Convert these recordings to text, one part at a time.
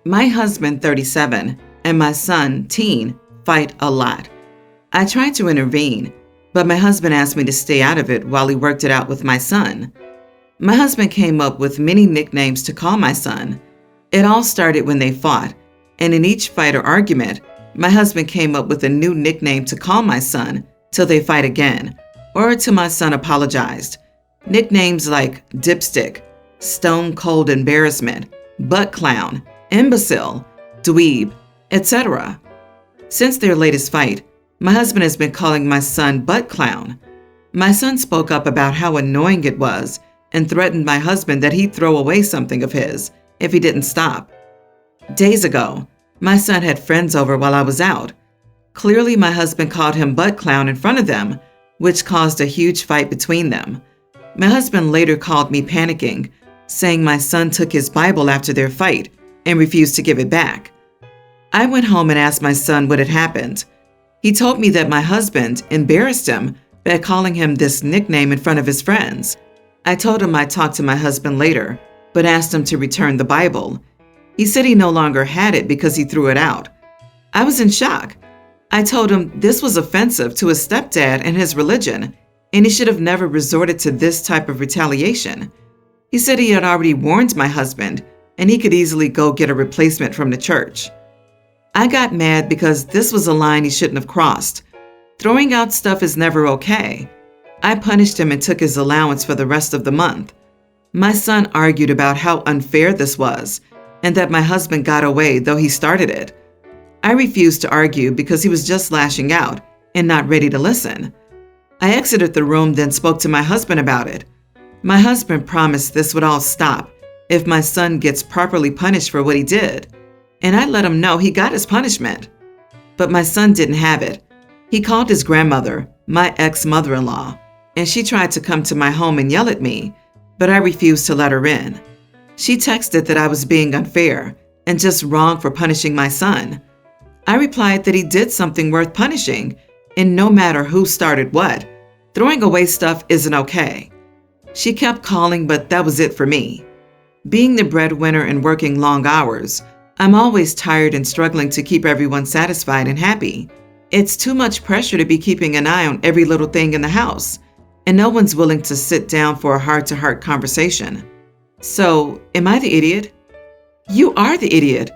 My husband, 37, and my son, teen, fight a lot. I tried to intervene, but my husband asked me to stay out of it while he worked it out with my son. My husband came up with many nicknames to call my son. It all started when they fought, and in each fight or argument, my husband came up with a new nickname to call my son till they fight again, or till my son apologized. Nicknames like dipstick, stone cold embarrassment, butt clown, imbecile, dweeb, etc. Since their latest fight, my husband has been calling my son butt clown. My son spoke up about how annoying it was and threatened my husband that he'd throw away something of his if he didn't stop. Days ago, my son had friends over while I was out. Clearly, my husband called him butt clown in front of them, which caused a huge fight between them. My husband later called me panicking, saying my son took his Bible after their fight and refused to give it back. I went home and asked my son what had happened. He told me that my husband embarrassed him by calling him this nickname in front of his friends. I told him I'd talk to my husband later, but asked him to return the Bible. He said he no longer had it because he threw it out. I was in shock. I told him this was offensive to his stepdad and his religion, and he should have never resorted to this type of retaliation. He said he had already warned my husband, and he could easily go get a replacement from the church. I got mad because this was a line he shouldn't have crossed. Throwing out stuff is never okay. I punished him and took his allowance for the rest of the month. My son argued about how unfair this was, and that my husband got away though he started it. I refused to argue because he was just lashing out and not ready to listen. I exited the room, then spoke to my husband about it. My husband promised this would all stop if my son gets properly punished for what he did, and I let him know he got his punishment. But my son didn't have it. He called his grandmother, my ex-mother-in-law, and she tried to come to my home and yell at me, but I refused to let her in. She texted that I was being unfair and just wrong for punishing my son. I replied that he did something worth punishing, and no matter who started what, throwing away stuff isn't okay. She kept calling, but that was it for me. Being the breadwinner and working long hours, I'm always tired and struggling to keep everyone satisfied and happy. It's too much pressure to be keeping an eye on every little thing in the house, and no one's willing to sit down for a heart-to-heart conversation. So, am I the idiot? You are the idiot.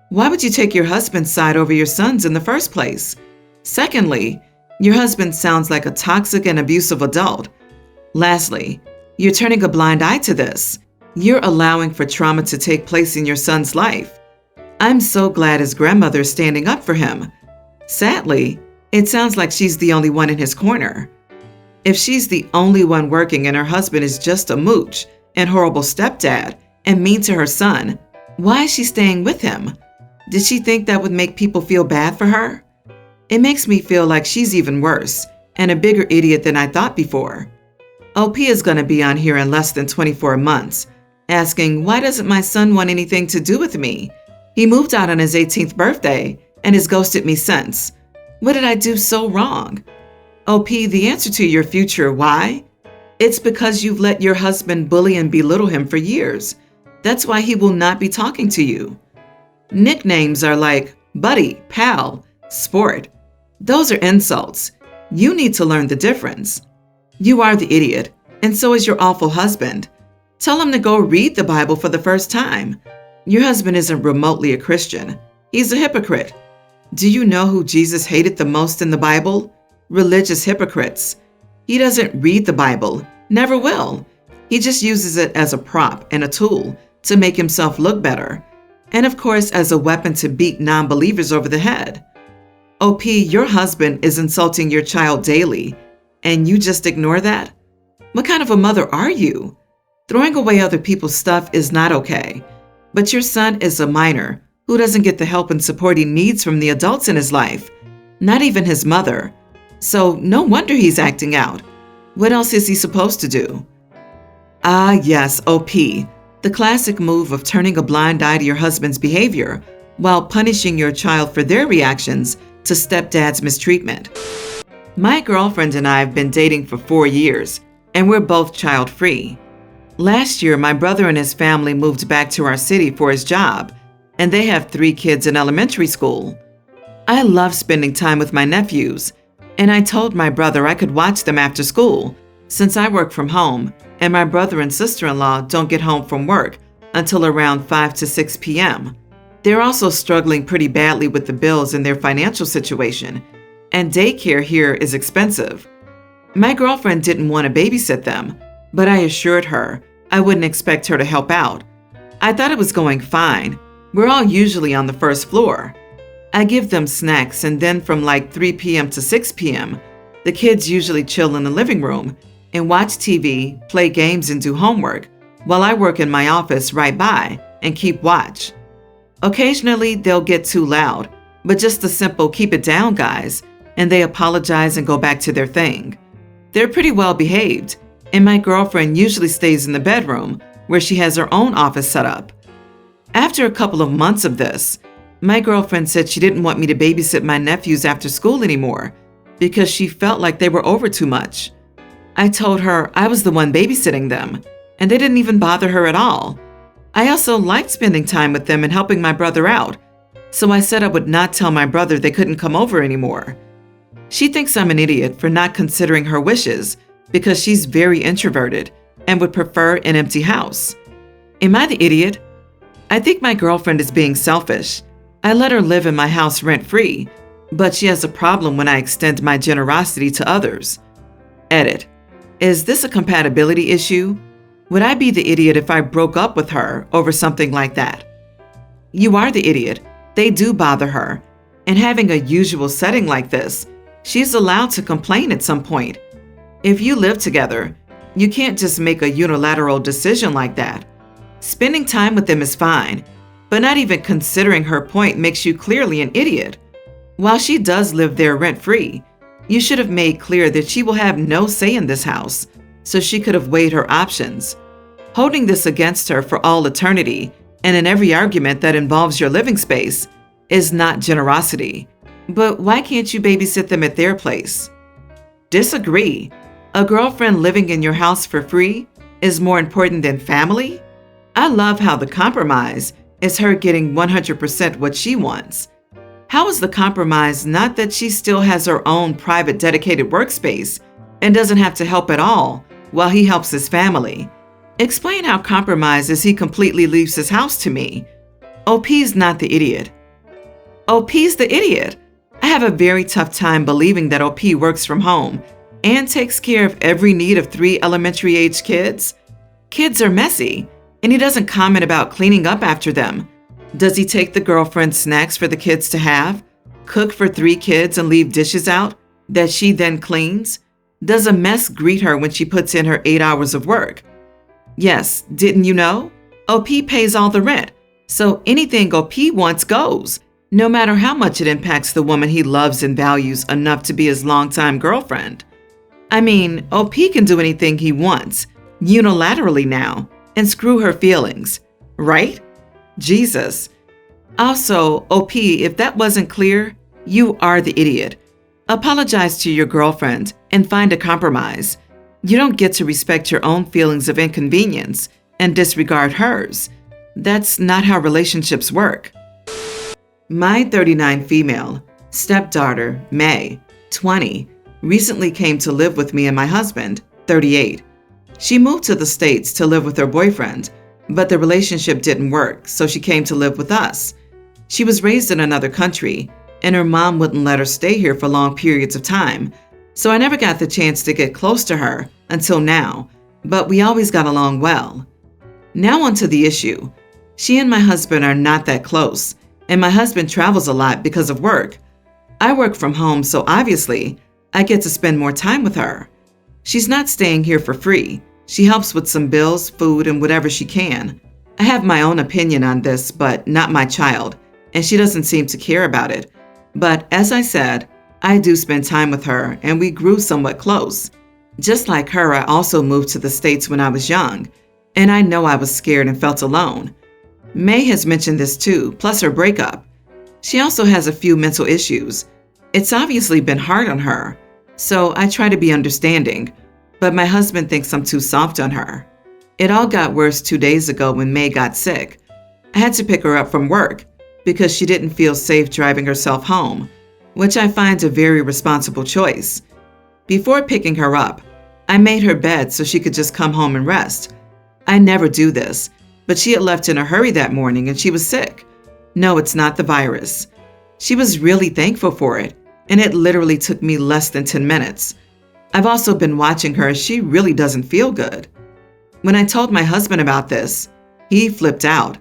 Why would you take your husband's side over your son's in the first place? Secondly, your husband sounds like a toxic and abusive adult. Lastly, you're turning a blind eye to this. You're allowing for trauma to take place in your son's life. I'm so glad his grandmother is standing up for him. Sadly, it sounds like she's the only one in his corner. If she's the only one working and her husband is just a mooch and horrible stepdad and mean to her son, why is she staying with him? Did she think that would make people feel bad for her? It makes me feel like she's even worse and a bigger idiot than I thought before. OP is going to be on here in less than 24 months, asking, why doesn't my son want anything to do with me? He moved out on his 18th birthday and has ghosted me since. What did I do so wrong? OP, the answer to your future why? It's because you've let your husband bully and belittle him for years. That's why he will not be talking to you. Nicknames are like buddy, pal, sport. Those are insults. You need to learn the difference. You are the idiot, and so is your awful husband. Tell him to go read the Bible for the first time. Your husband isn't remotely a Christian. He's a hypocrite. Do you know who Jesus hated the most in the Bible? Religious hypocrites. He doesn't read the Bible, never will. He just uses it as a prop and a tool to make himself look better, and of course as a weapon to beat non-believers over the head. OP, your husband is insulting your child daily, and you just ignore that? What kind of a mother are you? Throwing away other people's stuff is not okay, but your son is a minor who doesn't get the help and support he needs from the adults in his life, not even his mother. So no wonder he's acting out. What else is he supposed to do? Ah, yes, OP, the classic move of turning a blind eye to your husband's behavior while punishing your child for their reactions to stepdad's mistreatment. My girlfriend and I have been dating for 4 years, and we're both child-free. Last year, my brother and his family moved back to our city for his job, and they have 3 kids in elementary school. I love spending time with my nephews, and I told my brother I could watch them after school since I work from home and my brother and sister-in-law don't get home from work until around 5 to 6 p.m. They're also struggling pretty badly with the bills in their financial situation, and daycare here is expensive. My girlfriend didn't want to babysit them, but I assured her I wouldn't expect her to help out. I thought it was going fine. We're all usually on the first floor. I give them snacks, and then from like 3 p.m. to 6 p.m., the kids usually chill in the living room and watch TV, play games, and do homework, while I work in my office right by and keep watch. Occasionally, they'll get too loud, but just a simple "keep it down, guys," and they apologize and go back to their thing. They're pretty well behaved, and my girlfriend usually stays in the bedroom where she has her own office set up. After a couple of months of this, my girlfriend said she didn't want me to babysit my nephews after school anymore because she felt like they were over too much. I told her I was the one babysitting them, and they didn't even bother her at all. I also liked spending time with them and helping my brother out, so I said I would not tell my brother they couldn't come over anymore. She thinks I'm an idiot for not considering her wishes because she's very introverted and would prefer an empty house. Am I the idiot? I think my girlfriend is being selfish. I let her live in my house rent-free, but she has a problem when I extend my generosity to others. Edit. Is this a compatibility issue? Would I be the idiot if I broke up with her over something like that? You are the idiot. They do bother her. And having a usual setting like this, she's allowed to complain at some point. If you live together, you can't just make a unilateral decision like that. Spending time with them is fine, but not even considering her point makes you clearly an idiot. While she does live there rent-free, you should have made clear that she will have no say in this house, so she could have weighed her options. Holding this against her for all eternity and in every argument that involves your living space is not generosity. But why can't you babysit them at their place? Disagree. A girlfriend living in your house for free is more important than family? I love how the compromise is her getting 100% what she wants. How is the compromise not that she still has her own private dedicated workspace and doesn't have to help at all while he helps his family? Explain how compromise is he completely leaves his house to me. OP's not the idiot. OP's the idiot. I have a very tough time believing that OP works from home and takes care of every need of 3 elementary-age kids. Kids are messy, and he doesn't comment about cleaning up after them. Does he take the girlfriend's snacks for the kids to have, cook for 3 kids and leave dishes out that she then cleans? Does a mess greet her when she puts in her 8 hours of work? Yes, didn't you know? OP pays all the rent, so anything OP wants goes, no matter how much it impacts the woman he loves and values enough to be his longtime girlfriend. I mean, OP can do anything he wants, unilaterally now, and screw her feelings, right? Jesus. Also, OP, if that wasn't clear, you are the idiot. Apologize to your girlfriend and find a compromise. You don't get to respect your own feelings of inconvenience and disregard hers. That's not how relationships work. My 39 female stepdaughter, May, 20, recently came to live with me and my husband, 38. She moved to the States to live with her boyfriend, but the relationship didn't work, so she came to live with us. She was raised in another country, and her mom wouldn't let her stay here for long periods of time, so I never got the chance to get close to her until now, but we always got along well. Now onto the issue. She and my husband are not that close, and my husband travels a lot because of work. I work from home, so obviously, I get to spend more time with her. She's not staying here for free. She helps with some bills, food, and whatever she can. I have my own opinion on this, but not my child, and she doesn't seem to care about it. But as I said, I do spend time with her, and we grew somewhat close. Just like her, I also moved to the States when I was young, and I know I was scared and felt alone. May has mentioned this too, plus her breakup. She also has a few mental issues. It's obviously been hard on her, so I try to be understanding, but my husband thinks I'm too soft on her. It all got worse 2 days ago when May got sick. I had to pick her up from work, because she didn't feel safe driving herself home, which I find a very responsible choice. Before picking her up, I made her bed so she could just come home and rest. I never do this, but she had left in a hurry that morning and she was sick. No, it's not the virus. She was really thankful for it, and it literally took me less than 10 minutes. I've also been watching her as she really doesn't feel good. When I told my husband about this, he flipped out.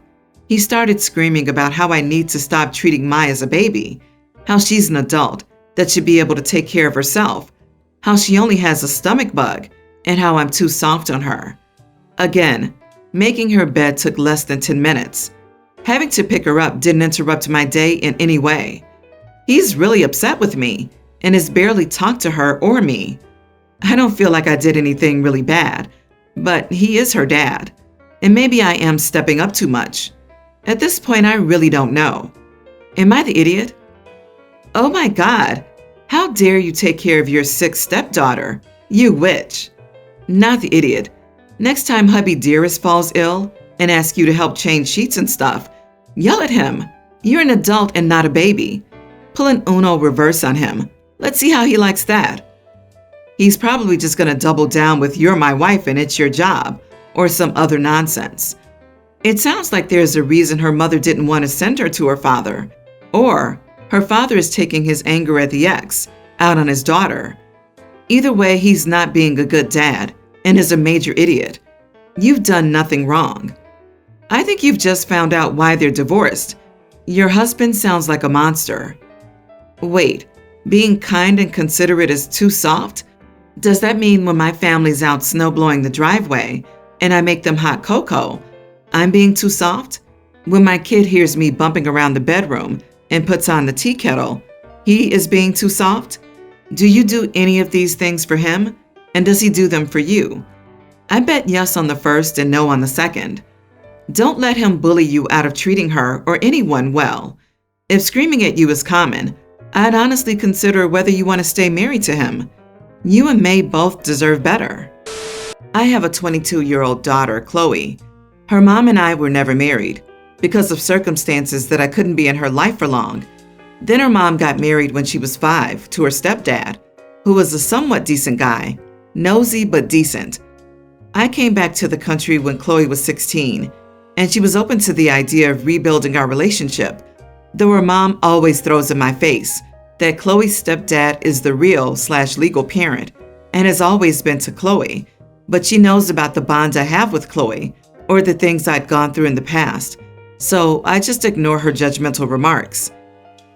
He started screaming about how I need to stop treating Mai as a baby, how she's an adult that should be able to take care of herself, how she only has a stomach bug, and how I'm too soft on her. Again, making her bed took less than 10 minutes. Having to pick her up didn't interrupt my day in any way. He's really upset with me and has barely talked to her or me. I don't feel like I did anything really bad, but he is her dad, and maybe I am stepping up too much. At this point, I really don't know. Am I the idiot? Oh my God, how dare you take care of your sick stepdaughter, you witch. Not the idiot. Next time hubby dearest falls ill and asks you to help change sheets and stuff, yell at him. You're an adult and not a baby. Pull an Uno reverse on him. Let's see how he likes that. He's probably just going to double down with "you're my wife and it's your job" or some other nonsense. It sounds like there's a reason her mother didn't want to send her to her father, or her father is taking his anger at the ex out on his daughter. Either way, he's not being a good dad and is a major idiot. You've done nothing wrong. I think you've just found out why they're divorced. Your husband sounds like a monster. Wait, being kind and considerate is too soft? Does that mean when my family's out snowblowing the driveway and I make them hot cocoa, I'm being too soft? When my kid hears me bumping around the bedroom and puts on the tea kettle, he is being too soft? Do you do any of these things for him? And does he do them for you? I bet yes on the first and no on the second. Don't let him bully you out of treating her or anyone well. If screaming at you is common, I'd honestly consider whether you want to stay married to him. You and May both deserve better. I have a 22-year-old daughter, Chloe. Her mom and I were never married because of circumstances that I couldn't be in her life for long. Then her mom got married when she was 5 to her stepdad, who was a somewhat decent guy, nosy but decent. I came back to the country when Chloe was 16, and she was open to the idea of rebuilding our relationship, though her mom always throws in my face that Chloe's stepdad is the real/legal parent and has always been to Chloe, but she knows about the bond I have with Chloe or the things I'd gone through in the past, so I just ignore her judgmental remarks.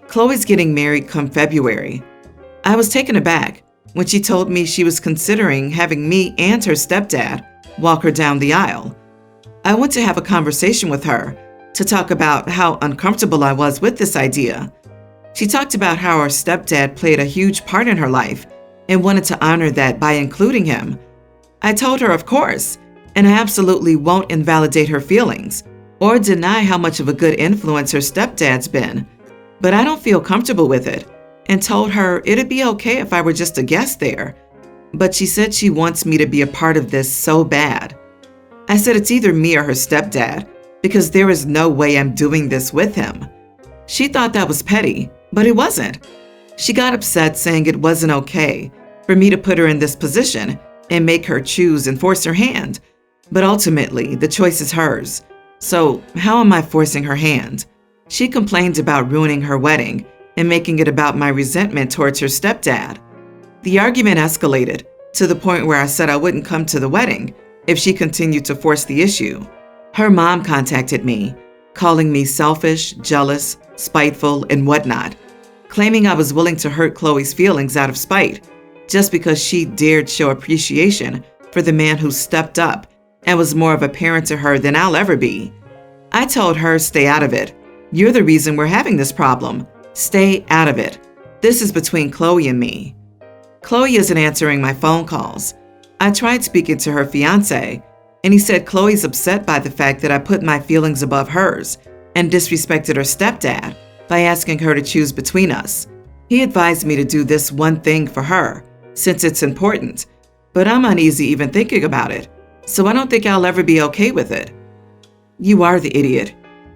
Chloe's getting married come February. I was taken aback when she told me she was considering having me and her stepdad walk her down the aisle. I went to have a conversation with her to talk about how uncomfortable I was with this idea. She talked about how her stepdad played a huge part in her life and wanted to honor that by including him. I told her, of course, and I absolutely won't invalidate her feelings or deny how much of a good influence her stepdad's been, but I don't feel comfortable with it, and told her it'd be okay if I were just a guest there. But she said she wants me to be a part of this so bad. I said it's either me or her stepdad, because there is no way I'm doing this with him. She thought that was petty, but it wasn't. She got upset, saying it wasn't okay for me to put her in this position and make her choose and force her hand. But ultimately, the choice is hers. So how am I forcing her hand? She complained about ruining her wedding and making it about my resentment towards her stepdad. The argument escalated to the point where I said I wouldn't come to the wedding if she continued to force the issue. Her mom contacted me, calling me selfish, jealous, spiteful, and whatnot, claiming I was willing to hurt Chloe's feelings out of spite just because she dared show appreciation for the man who stepped up and was more of a parent to her than I'll ever be. I told her, stay out of it. You're the reason we're having this problem. Stay out of it. This is between Chloe and me. Chloe isn't answering my phone calls. I tried speaking to her fiance, and he said Chloe's upset by the fact that I put my feelings above hers and disrespected her stepdad by asking her to choose between us. He advised me to do this one thing for her, since it's important, but I'm uneasy even thinking about it, so I don't think I'll ever be okay with it. You are the idiot.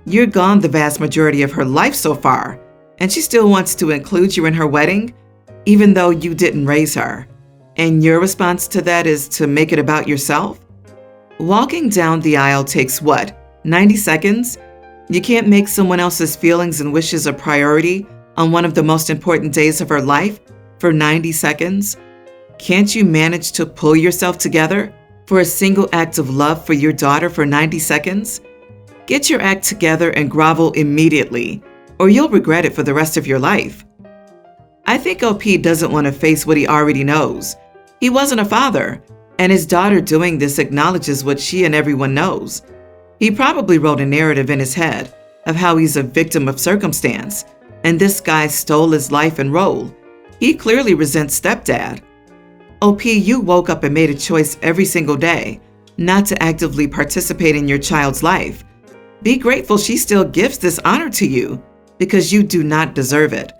You're gone the vast majority of her life so far, and she still wants to include you in her wedding, even though you didn't raise her. And your response to that is to make it about yourself? Walking down the aisle takes what, 90 seconds? You can't make someone else's feelings and wishes a priority on one of the most important days of her life for 90 seconds? Can't you manage to pull yourself together for a single act of love for your daughter for 90 seconds? Get your act together and grovel immediately, or you'll regret it for the rest of your life. I think OP doesn't want to face what he already knows. He wasn't a father, and his daughter doing this acknowledges what she and everyone knows. He probably wrote a narrative in his head of how he's a victim of circumstance, and this guy stole his life and role. He clearly resents Stepdad. OP, you woke up and made a choice every single day not to actively participate in your child's life. Be grateful she still gives this honor to you, because you do not deserve it.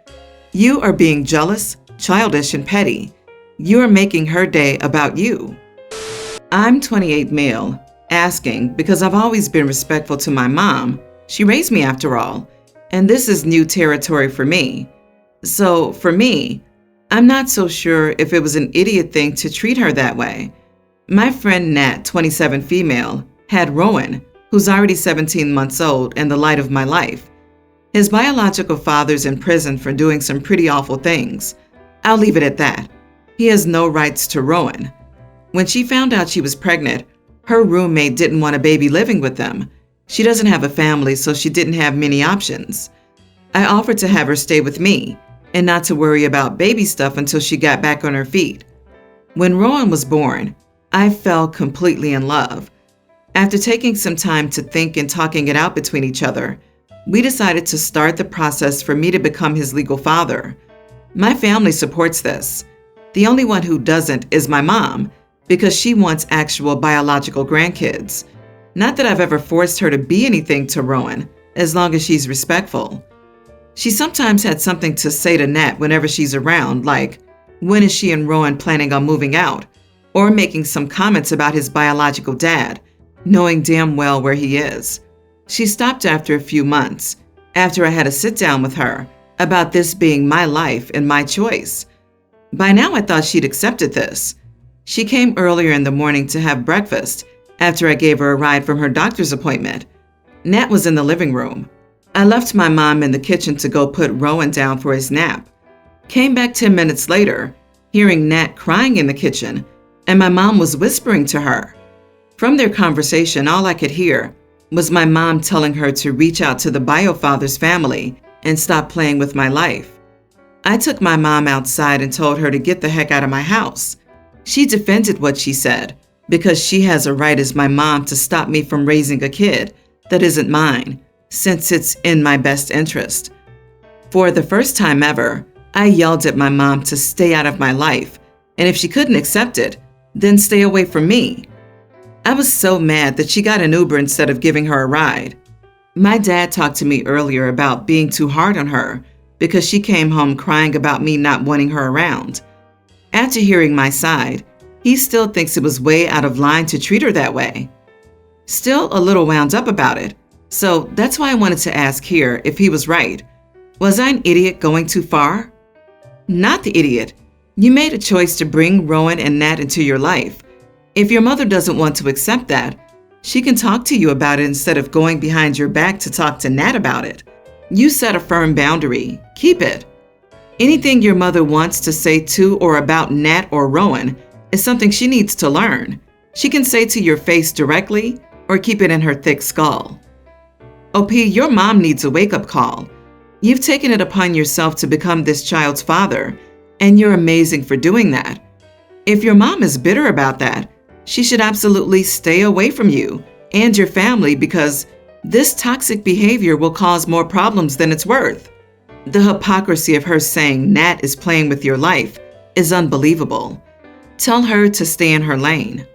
You are being jealous, childish, and petty. You are making her day about you. I'm 28 male, asking because I've always been respectful to my mom. She raised me after all, and this is new territory for me. So for me, I'm not so sure if it was an idiot thing to treat her that way. My friend Nat, 27 female, had Rowan, who's already 17 months old and the light of my life. His biological father's in prison for doing some pretty awful things. I'll leave it at that. He has no rights to Rowan. When she found out she was pregnant, her roommate didn't want a baby living with them. She doesn't have a family, so she didn't have many options. I offered to have her stay with me and not to worry about baby stuff until she got back on her feet. When Rowan was born, I fell completely in love. After taking some time to think and talking it out between each other, we decided to start the process for me to become his legal father. My family supports this. The only one who doesn't is my mom, because she wants actual biological grandkids. Not that I've ever forced her to be anything to Rowan, as long as she's respectful. She sometimes had something to say to Nat whenever she's around, like, when is she and Rowan planning on moving out? Or making some comments about his biological dad, knowing damn well where he is. She stopped after a few months, after I had a sit down with her about this being my life and my choice. By now I thought she'd accepted this. She came earlier in the morning to have breakfast after I gave her a ride from her doctor's appointment. Nat was in the living room. I left my mom in the kitchen to go put Rowan down for his nap. Came back 10 minutes later, hearing Nat crying in the kitchen, and my mom was whispering to her. From their conversation, all I could hear was my mom telling her to reach out to the biofather's family and stop playing with my life. I took my mom outside and told her to get the heck out of my house. She defended what she said because she has a right as my mom to stop me from raising a kid that isn't mine, since it's in my best interest. For the first time ever, I yelled at my mom to stay out of my life, and if she couldn't accept it, then stay away from me. I was so mad that she got an Uber instead of giving her a ride. My dad talked to me earlier about being too hard on her because she came home crying about me not wanting her around. After hearing my side, he still thinks it was way out of line to treat her that way. Still a little wound up about it, so that's why I wanted to ask here if he was right. Was I an idiot going too far? Not the idiot. You made a choice to bring Rowan and Nat into your life. If your mother doesn't want to accept that, she can talk to you about it instead of going behind your back to talk to Nat about it. You set a firm boundary. Keep it. Anything your mother wants to say to or about Nat or Rowan is something she needs to learn. She can say to your face directly or keep it in her thick skull. OP, your mom needs a wake-up call. You've taken it upon yourself to become this child's father, and you're amazing for doing that. If your mom is bitter about that, she should absolutely stay away from you and your family because this toxic behavior will cause more problems than it's worth. The hypocrisy of her saying Nat is playing with your life is unbelievable. Tell her to stay in her lane.